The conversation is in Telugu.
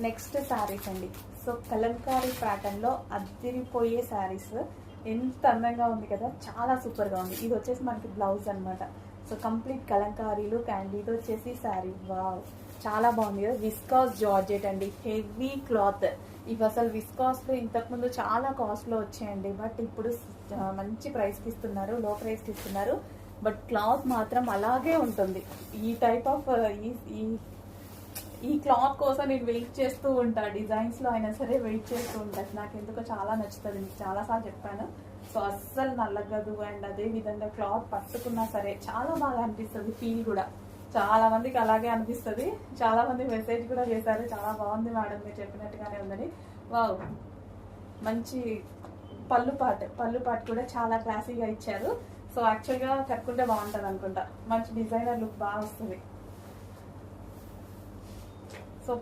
నెక్స్ట్ శారీస్ అండి. సో కలంకారీ ప్యాటర్న్లో అదిరిపోయే శారీస్. ఎంత అందంగా ఉంది కదా, చాలా సూపర్గా ఉంది. ఇది వచ్చేసి మనకి బ్లౌజ్ అనమాట. సో కంప్లీట్ కలంకారీలు అండ్ ఇది వచ్చేసి శారీ. వావ్, చాలా బాగుంది కదా. విస్కాస్ జార్జెట్ అండి, హెవీ క్లాత్. ఇవి అసలు విస్కాస్లో ఇంతకుముందు చాలా కాస్ట్లో వచ్చాయండి, బట్ ఇప్పుడు మంచి ప్రైస్కి ఇస్తున్నారు, లో ప్రైస్కి ఇస్తున్నారు. బట్ క్లాత్ మాత్రం అలాగే ఉంటుంది. ఈ టైప్ ఆఫ్ ఈ క్లాత్ కోసం నేను వెయిట్ చేస్తూ ఉంటా, డిజైన్స్లో అయినా సరే వెయిట్ చేస్తూ ఉంటాను. నాకు ఎందుకో చాలా నచ్చుతుంది, మీకు చాలాసార్లు చెప్పాను. సో అస్సలు నల్లగదు. అండ్ అదే విధంగా క్లాత్ పట్టుకున్నా సరే చాలా బాగా అనిపిస్తుంది. ఫీల్ కూడా చాలా మందికి అలాగే అనిపిస్తుంది. చాలా మంది మెసేజ్ కూడా చేశారు, చాలా బాగుంది మేడం మీరు చెప్పినట్టుగానే ఉందని. వావ్, మంచి పళ్ళు పాటు కూడా చాలా క్లాసీగా ఇచ్చారు. సో యాక్చువల్గా కట్టుకుంటే బాగుంటుంది అనుకుంటా, మంచి డిజైనర్ లుక్ బాగా వస్తుంది. సో